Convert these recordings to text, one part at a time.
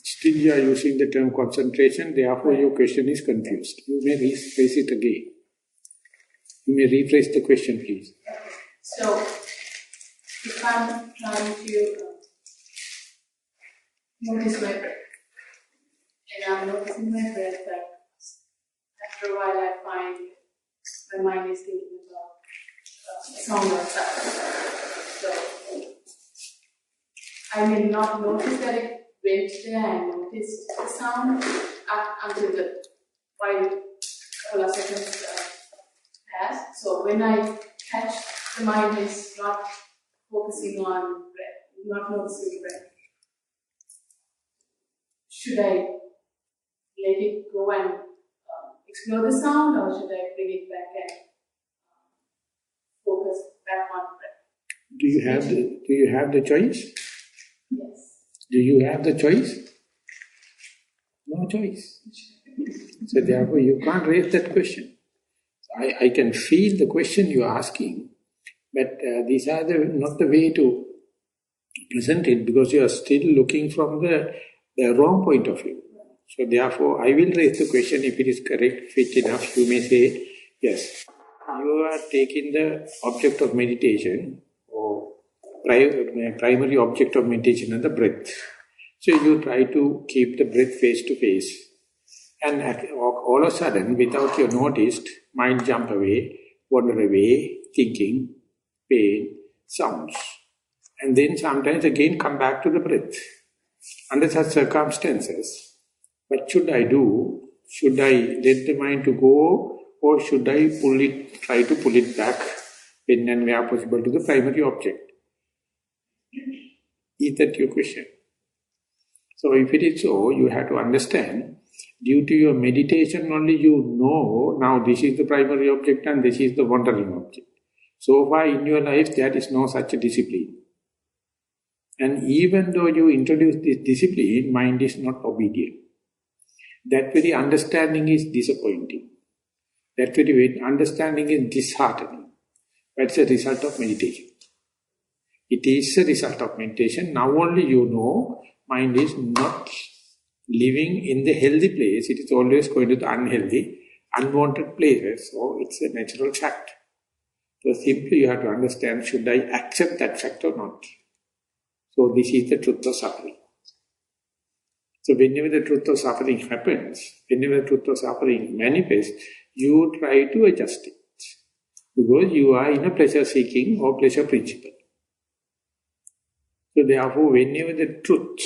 Still you are using the term concentration, therefore your question is confused. You may rephrase it again. You may rephrase the question, please. So, if I'm trying to notice my breath, and I'm noticing my breath, that after a while I find my mind is thinking about a song or something. So, I may not notice that it went there and noticed the sound until the while a couple of seconds pass. So when I catch, the mind is not focusing on breath, not noticing breath. Should I let it go and explore the sound, or should I bring it back and focus back on breath? Do you have the choice? Yes. Do you have the choice? No choice. So therefore you can't raise that question. I can feel the question you are asking, but these are not the way to present it, because you are still looking from the wrong point of view. So therefore I will raise the question. If it is correct, fit enough, you may say, yes, you are taking the object of meditation, or primary object of meditation is the breath. So you try to keep the breath face to face. And all of a sudden, without you noticed, mind jump away, wander away, thinking, pain, sounds. And then sometimes again come back to the breath. Under such circumstances, what should I do? Should I let the mind to go, or should I try to pull it back when and where possible to the primary object? Is that your question? So if it is so, you have to understand, due to your meditation only you know, now this is the primary object and this is the wandering object. So far in your life there is no such a discipline. And even though you introduce this discipline, mind is not obedient. That very understanding is disappointing. That very understanding is disheartening. That's a result of meditation. It is a result of meditation. Now only you know, mind is not living in the healthy place. It is always going to the unhealthy, unwanted places. So it's a natural fact. So simply you have to understand, should I accept that fact or not? So this is the truth of suffering. So whenever the truth of suffering happens, whenever the truth of suffering manifests, you try to adjust it. Because you are in a pleasure-seeking or pleasure principle. So therefore, whenever the truth,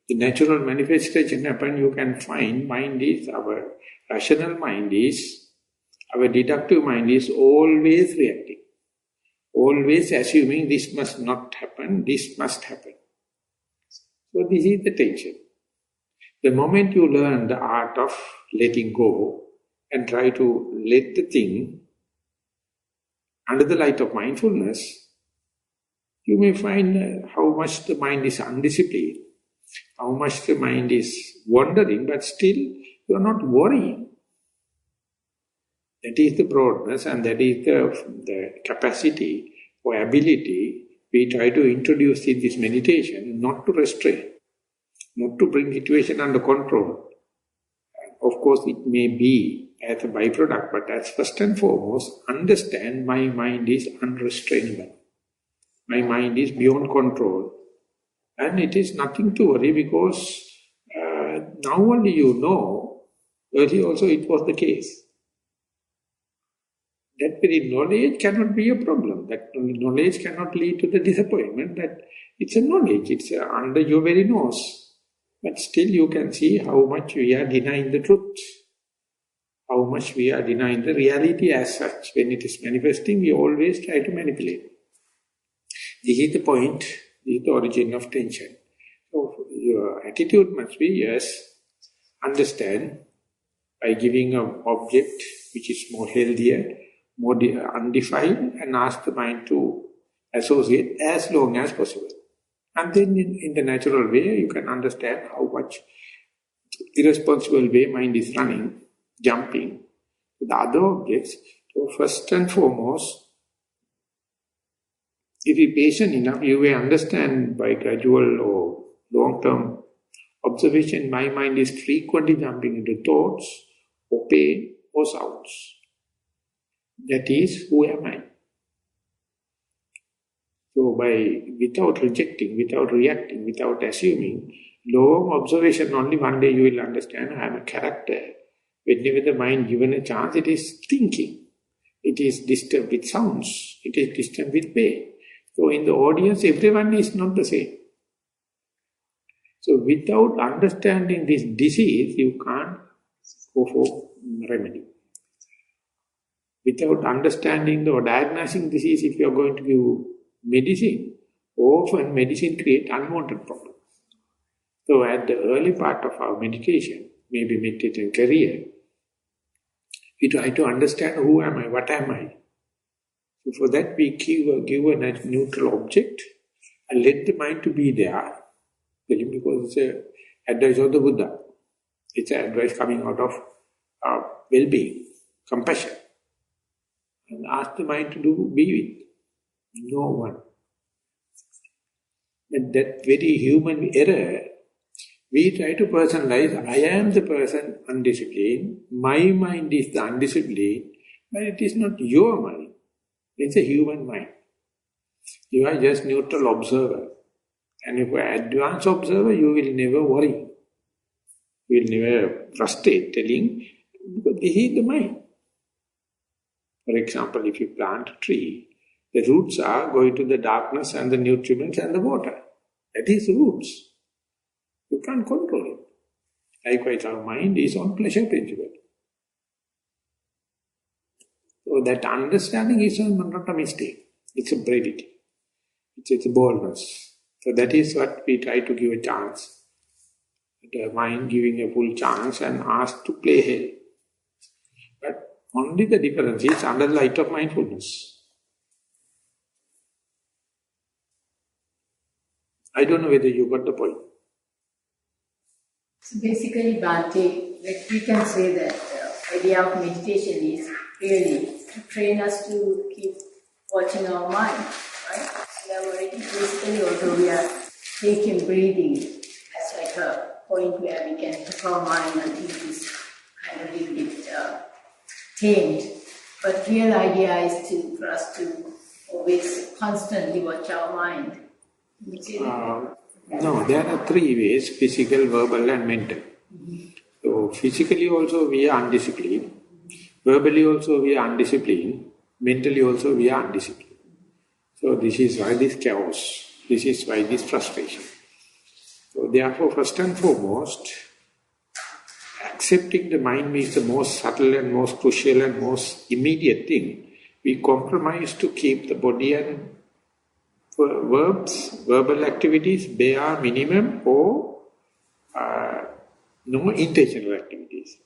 the natural manifestation happens, you can find mind is, our rational mind is, our deductive mind is always reacting. Always assuming this must not happen, this must happen. So this is the tension. The moment you learn the art of letting go and try to let the thing under the light of mindfulness, you may find how much the mind is undisciplined, how much the mind is wandering, but still you are not worrying. That is the broadness and that is the capacity or ability we try to introduce in this meditation, not to restrain, not to bring situation under control. Of course, it may be as a byproduct, but as first and foremost, understand my mind is unrestrainable. My mind is beyond control. And it is nothing to worry because now only you know, earlier also it was the case. That very knowledge cannot be a problem. That knowledge cannot lead to the disappointment. That it's a knowledge, it's under your very nose. But still you can see how much we are denying the truth. How much we are denying the reality as such. When it is manifesting, we always try to manipulate. This is the point, this is the origin of tension. So your attitude must be, yes, understand by giving an object which is more healthier, more undefined, and ask the mind to associate as long as possible. And then in the natural way, you can understand how much irresponsible way mind is running, jumping to the other objects. So first and foremost, if you are patient enough, you will understand by gradual or long-term observation, my mind is frequently jumping into thoughts or pain or sounds. That is, who am I? So without rejecting, without reacting, without assuming, long observation only, one day you will understand I am a character. Whenever the mind given a chance, it is thinking. It is disturbed with sounds. It is disturbed with pain. So in the audience, everyone is not the same. So without understanding this disease, you can't go for remedy. Without understanding or diagnosing disease, if you are going to give medicine, often medicine creates unwanted problems. So at the early part of our meditation, maybe meditation career, we try to understand who am I, what am I. So for that we give a neutral object and let the mind to be there. Because it's an advice of the Buddha. It's an advice coming out of well-being, compassion. And ask the mind to be with no one. But that very human error, we try to personalize, I am the person undisciplined, my mind is the undisciplined, but it is not your mind. It's a human mind. You are just neutral observer. And if you are advanced observer, you will never worry. You will never frustrate telling, because this is the mind. For example, if you plant a tree, the roots are going to the darkness and the nutriments and the water. That is roots. You can't control it. Likewise, our mind is on pleasure principle. So that understanding is not a mistake. It's a brevity. It's a boldness. So that is what we try to give a chance. The mind giving a full chance and ask to play hell. But only the difference is under the light of mindfulness. I don't know whether you got the point. So basically, Bhante, we can say that the idea of meditation is really to train us to keep watching our mind, right? So that already basically also we are taking breathing as like a point where we can hook our mind until it is kind of a little bit tamed. But real idea is for us to always constantly watch our mind. No, there are three ways, physical, verbal and mental. So physically also we are undisciplined, verbally also we are undisciplined, mentally also we are undisciplined. So this is why this chaos, this is why this frustration. So therefore, first and foremost, accepting the mind is the most subtle and most crucial and most immediate thing. We compromise to keep the body and verbal activities bare minimum or no intentional activities.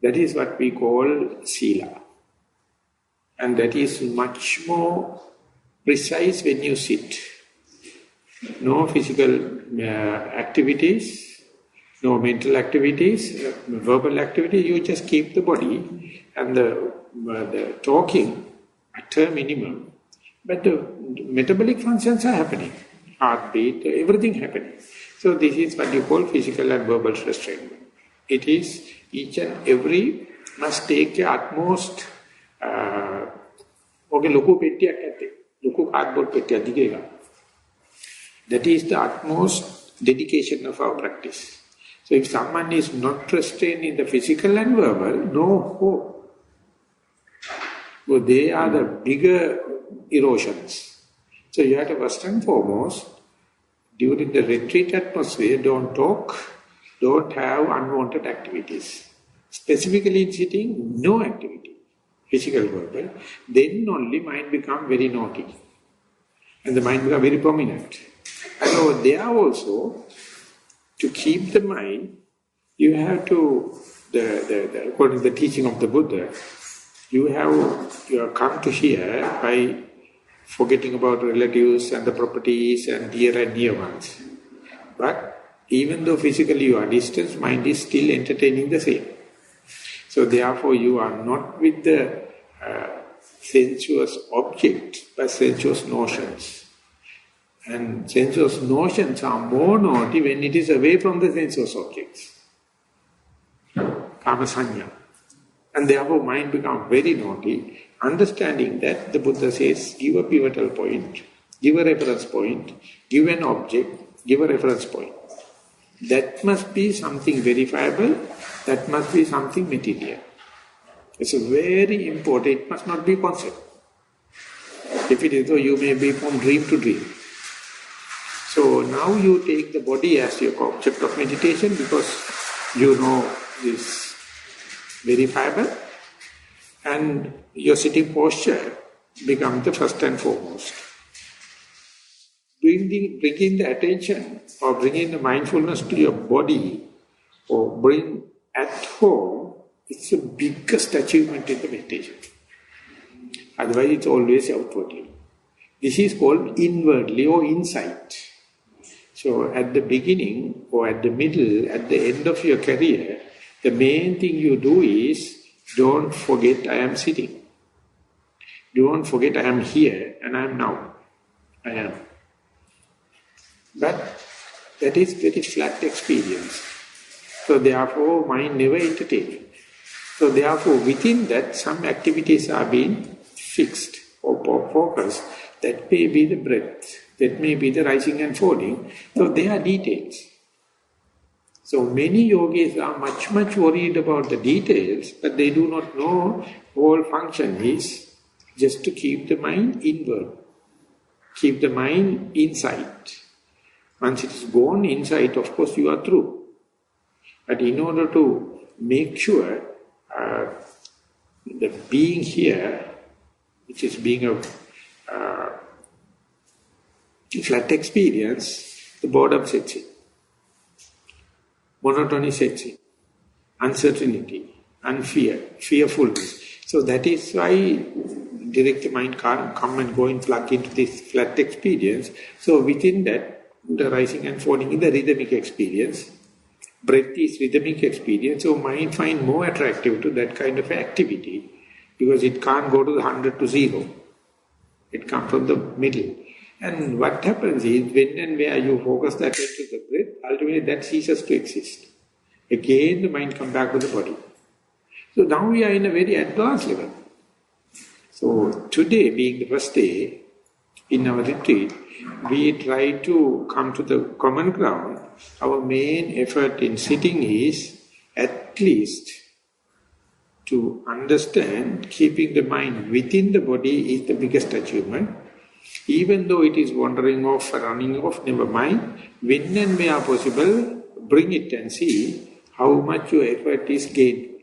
That is what we call sila. And that is much more precise when you sit. No physical activities, no mental activities, verbal activities, you just keep the body and the talking at a minimum. But the metabolic functions are happening, heartbeat, everything happening. So this is what you call physical and verbal restraint. It is each and every must take the utmost, that is the utmost dedication of our practice. So if someone is not restrained in the physical and verbal, no hope. So they are the bigger erosions. So you have to first and foremost, during the retreat atmosphere, don't talk, don't have unwanted activities. Specifically in sitting, no activity, physical, verbal. Then only mind become very naughty. And the mind become very prominent. So there also, to keep the mind, you have to, according to the teaching of the Buddha, you have come to here by forgetting about relatives and the properties and dear and near ones. But even though physically you are distant, mind is still entertaining the same. So therefore you are not with the sensuous object, but sensuous notions. And sensuous notions are more naughty when it is away from the sensuous objects. Kama sanya. And therefore mind becomes very naughty. Understanding that, the Buddha says, give a pivotal point, give a reference point, give an object, give a reference point. That must be something verifiable, that must be something material. It's very important, it must not be concept. If it is so, you may be from dream to dream. So now you take the body as your object of meditation because you know this verifiable, and your sitting posture becomes the first and foremost. Bringing the attention or bringing the mindfulness to your body or bring at home, it's the biggest achievement in the meditation. Otherwise it's always outwardly. This is called inwardly or insight. So at the beginning or at the middle, at the end of your career, the main thing you do is, don't forget I am sitting. Don't forget I am here and I am now. I am. But that is very flat experience. So therefore mind never entertaining. So therefore within that some activities are being fixed or focused. That may be the breath. That may be the rising and falling. So they are details. So many yogis are much worried about the details, but they do not know whole function is just to keep the mind inward. Keep the mind inside. Once it is gone inside, of course you are through. But in order to make sure that being here, which is being a flat experience, the boredom sets in. Monotony sets in. Uncertainty, unfear, fearfulness. So that is why direct mind can't come and go and plug into this flat experience. So within that, the rising and falling is the rhythmic experience. Breath is rhythmic experience. So mind find more attractive to that kind of activity because it can't go to the 100 to 0. It comes from the middle. And what happens is, when and where you focus that into the breath, ultimately that ceases to exist. Again the mind comes back to the body. So now we are in a very advanced level. So today being the first day in our retreat, we try to come to the common ground. Our main effort in sitting is at least to understand keeping the mind within the body is the biggest achievement. Even though it is wandering off, running off, never mind. When and where possible, bring it and see how much your effort is gained.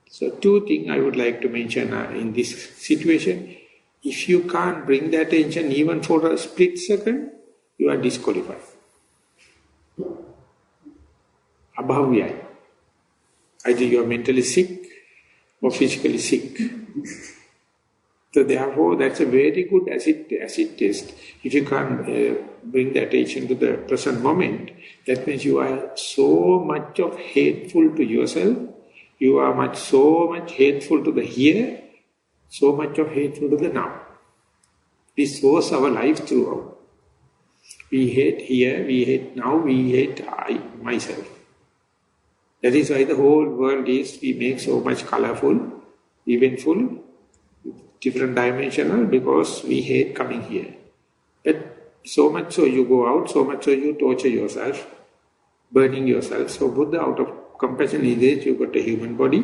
So two things I would like to mention in this situation. If you can't bring the attention even for a split second, you are disqualified. Abhavya. Either you are mentally sick or physically sick. So therefore, that's a very good acid test. If you can't bring the attention to the present moment, that means you are so much of hateful to yourself, you are so much hateful to the here, so much of hateful to the now. This was our life throughout. We hate here, we hate now, we hate myself. That is why the whole world is, we make so much colorful, eventful, different dimensional, because we hate coming here. But so much so you go out, so much so you torture yourself, burning yourself. So Buddha, out of compassion, is that you got a human body,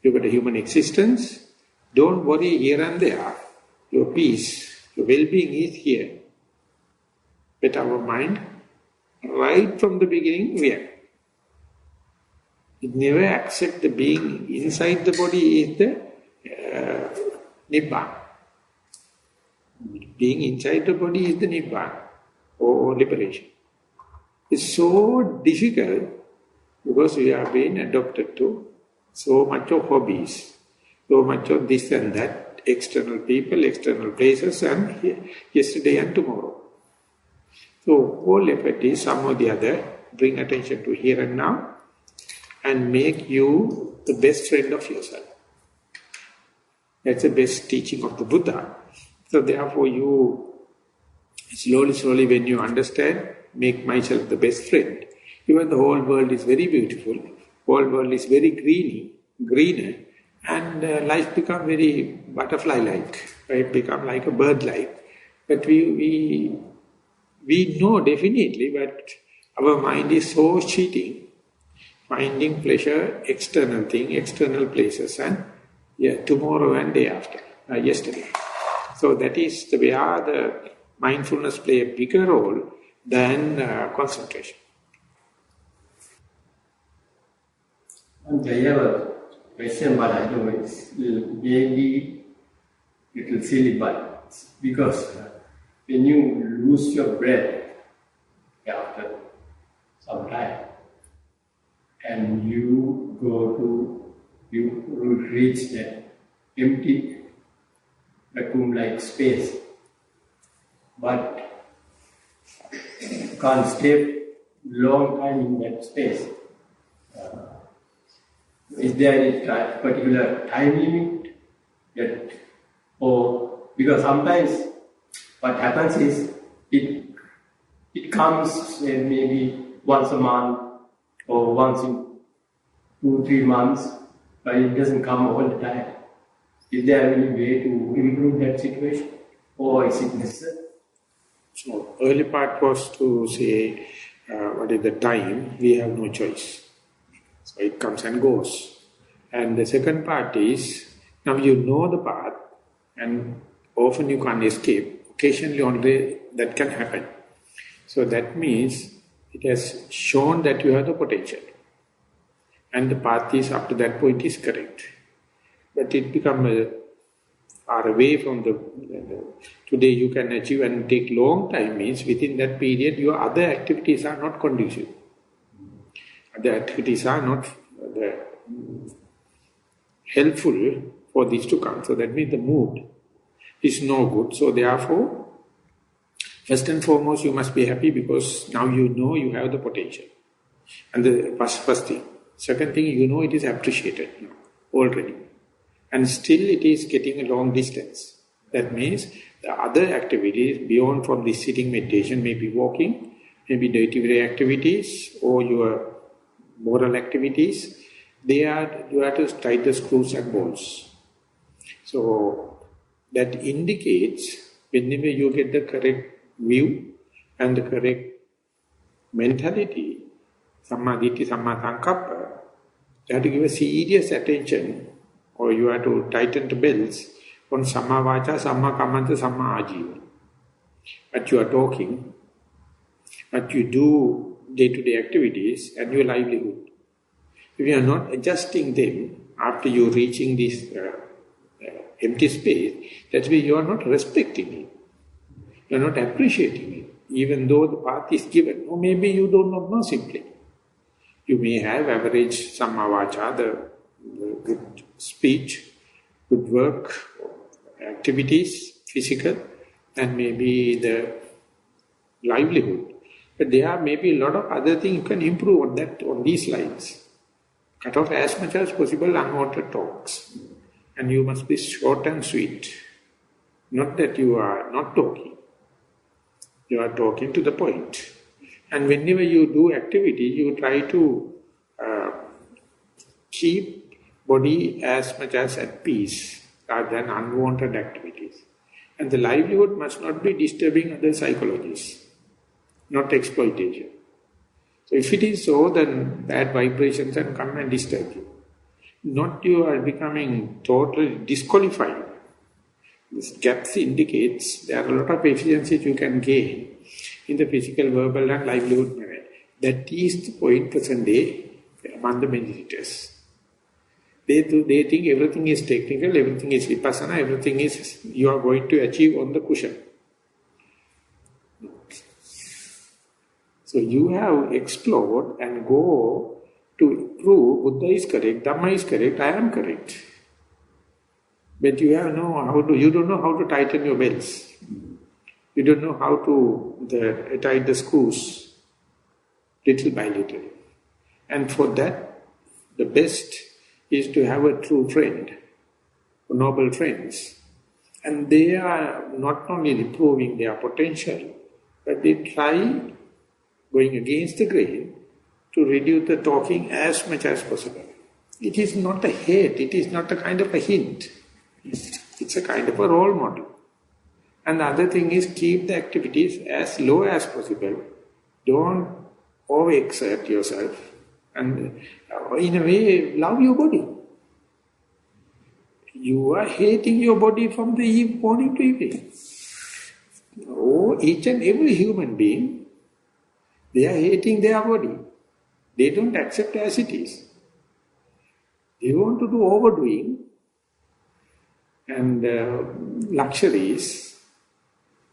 you got a human existence. Don't worry here and there. Your peace, your well-being is here. But our mind, right from the beginning, we are. It never accepts the being inside the body is the Nibbana. Being inside the body is the Nibbana or liberation. It's so difficult because we have been adopted to so much of hobbies, so much of this and that, external people, external places, and yesterday and tomorrow. So whole effort is some or the other, bring attention to here and now and make you the best friend of yourself. That's the best teaching of the Buddha. So therefore you, slowly when you understand, make myself the best friend. Even the whole world is very beautiful, whole world is very greener, and life become very butterfly-like, right? Become like a bird-like. But we know definitely, but our mind is so cheating, finding pleasure, external thing, external places, and tomorrow and day after, yesterday. So that is where the mindfulness play a bigger role than concentration. And I have a question, but I know it's maybe little silly, but because when you lose your breath after some time, and you reach that empty vacuum-like space, but you can't stay long time in that space. Is there any particular time limit that, or because sometimes what happens is it comes maybe once a month or once in 2-3 months, but it doesn't come all the time. Is there any way to improve that situation, or is it necessary? So early part was to say what is the time, we have no choice. So it comes and goes. And the second part is, now you know the path and often you can't escape. Occasionally only that can happen. So that means it has shown that you have the potential. And the path is up to that point is correct. But it becomes far away from today you can achieve and take long time means within that period your other activities are not conducive. Other activities are not helpful for this to come. So that means the mood is no good. So therefore, first and foremost you must be happy because now you know you have the potential. And the first thing. Second thing, you know it is appreciated now, already. And still it is getting a long distance. That means the other activities beyond from this sitting meditation, maybe walking, maybe day-to-day activities or your moral activities, you have to tighten the screws and bolts. So that indicates whenever you get the correct view and the correct mentality, Samma Ditti, Samma Sankappa, you have to give a serious attention or you have to tighten the belts on Samma Vacha, Samma Kammanta, Samma Ajiva. What you are talking, what you do day-to-day activities and your livelihood. If you are not adjusting them after you reaching this empty space, that's why you are not respecting it. You are not appreciating it, even though the path is given. Or maybe you do not know simply. You may have average Samma Vacha, the good speech, good work, activities, physical, and maybe the livelihood. But there are maybe a lot of other things you can improve on that, on these lines. Cut off as much as possible unwanted talks. And you must be short and sweet. Not that you are not talking. You are talking to the point. And whenever you do activity, you try to keep body as much as at peace rather than unwanted activities. And the livelihood must not be disturbing other psychologies, not exploitation. So if it is so, then bad vibrations can come and disturb you. Not you are becoming totally disqualified. This gaps indicates there are a lot of efficiencies you can gain in the physical, verbal and livelihood manner. That is the point present day among the meditators. They think everything is technical, everything is vipassana, everything is you are going to achieve on the cushion. So you have explored and go to prove Buddha is correct, Dhamma is correct, I am correct. But you don't know how to tighten your belts. You don't know how to tighten the screws little by little. And for that, the best is to have a true friend, noble friends, And they are not only improving their potential, but they try going against the grain to reduce the talking as much as possible. It is not a hate, it is not a kind of a hint. It's a kind of a role model. And the other thing is keep the activities as low as possible. Don't overexert yourself. And in a way, love your body. You are hating your body from the morning to evening. Oh, each and every human being, they are hating their body. They don't accept as it is. They want to do overdoing and luxuries,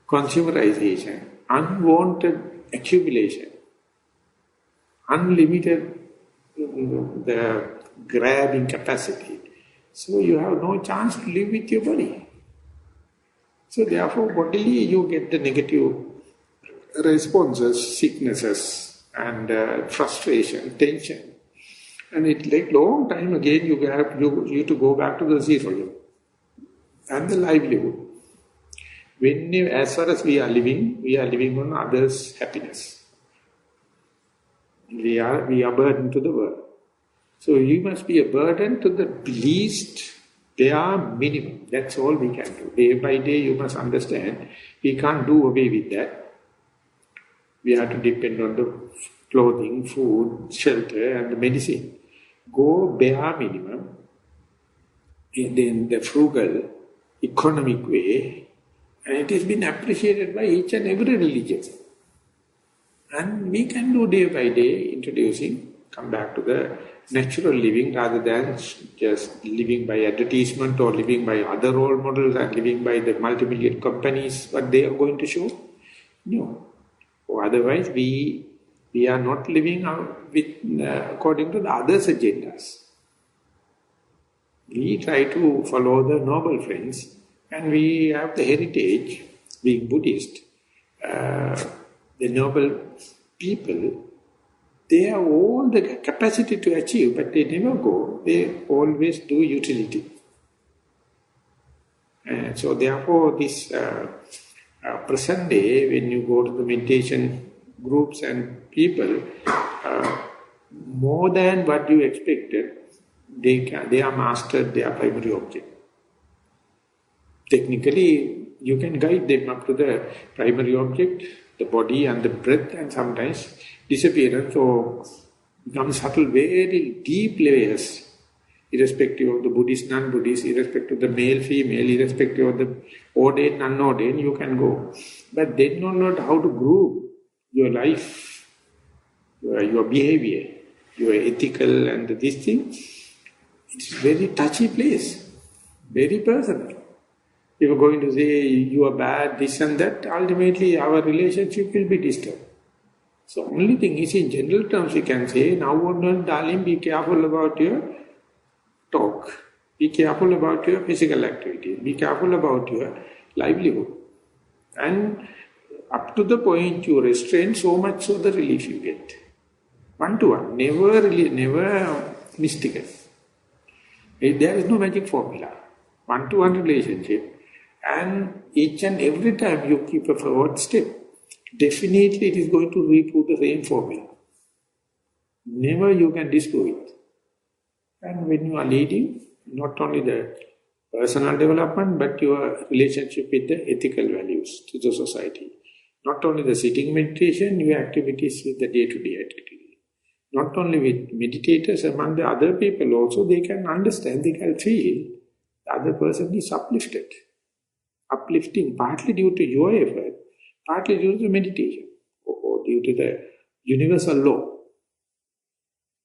consumerization, unwanted accumulation, unlimited the grabbing capacity. So you have no chance to live with your body. So therefore bodily you get the negative responses, sicknesses and frustration, tension. And it takes long time again you to go back to the zero and the livelihood. As far as we are living on others' happiness. We are burden to the world. So you must be a burden to the least bare minimum. That's all we can do. Day by day you must understand, we can't do away with that. We have to depend on the clothing, food, shelter and the medicine. Go bare minimum in the frugal, economic way, and it has been appreciated by each and every religion. And we can do day by day introducing, come back to the natural living rather than just living by advertisement or living by other role models and living by the multi-million companies, what they are going to show. No. Or otherwise we are not living according to the others' agendas. We try to follow the noble friends and we have the heritage, being Buddhist, the noble people, they have all the capacity to achieve, but they never go. They always do utility. And so therefore this present day, when you go to the meditation groups and people, more than what you expected, they are mastered their primary object. Technically, you can guide them up to the primary object, the body and the breath, and sometimes disappearance or become subtle, very deep layers, irrespective of the Buddhist, non-Buddhist, irrespective of the male, female, irrespective of the ordained, unordained, you can go. But they don't know how to group your life, your behavior, your ethical and this thing. It's a very touchy place, very personal. If you're going to say you are bad, this and that, ultimately our relationship will be disturbed. So only thing is, in general terms we can say, now darling, be careful about your talk. Be careful about your physical activity. Be careful about your livelihood. And up to the point you restrain, so much so the relief you get. One-to-one, never mystical. There is no magic formula. One-to-one relationship. And each and every time you keep a forward step, definitely it is going to reprove the same formula. Never you can disprove it. And when you are leading, not only the personal development, but your relationship with the ethical values to the society. Not only the sitting meditation, your activities with the day-to-day activity. Not only with meditators, among the other people also, they can understand, they can feel the other person is uplifted. Uplifting partly due to your effort, partly due to meditation, or due to the universal law.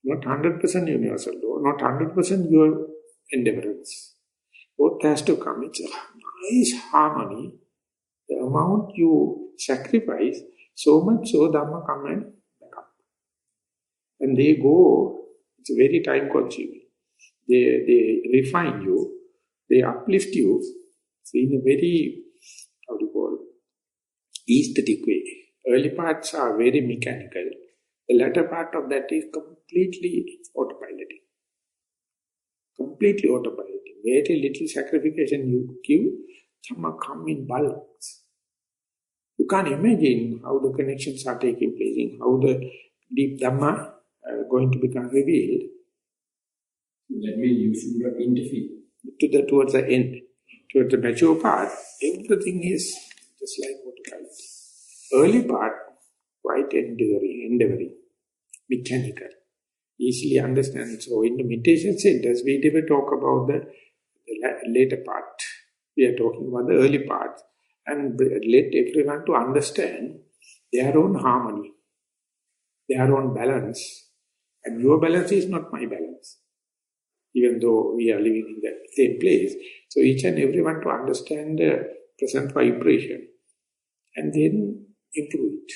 Not 100% universal law, not 100% your endeavorance. Both has to come. It's a nice harmony. The amount you sacrifice, so much so Dhamma come and back up. And they go, it's very time consuming. They refine you, they uplift you, so in a very, aesthetic way. Early parts are very mechanical. The latter part of that is completely autopiloting. Completely autopiloting. Very little sacrification you give, Dhamma come in bulks. You can't imagine how the connections are taking place, in how the deep Dhamma going to become revealed. That means you should not interfere. Towards the end, towards the mature part, everything is just like autopilot. Early part, quite endeavoring, mechanical, easily understand. So in the meditation centers, we never talk about the later part. We are talking about the early part and let everyone to understand their own harmony, their own balance. And your balance is not my balance, even though we are living in the same place. So each and everyone to understand the present vibration and then improve it.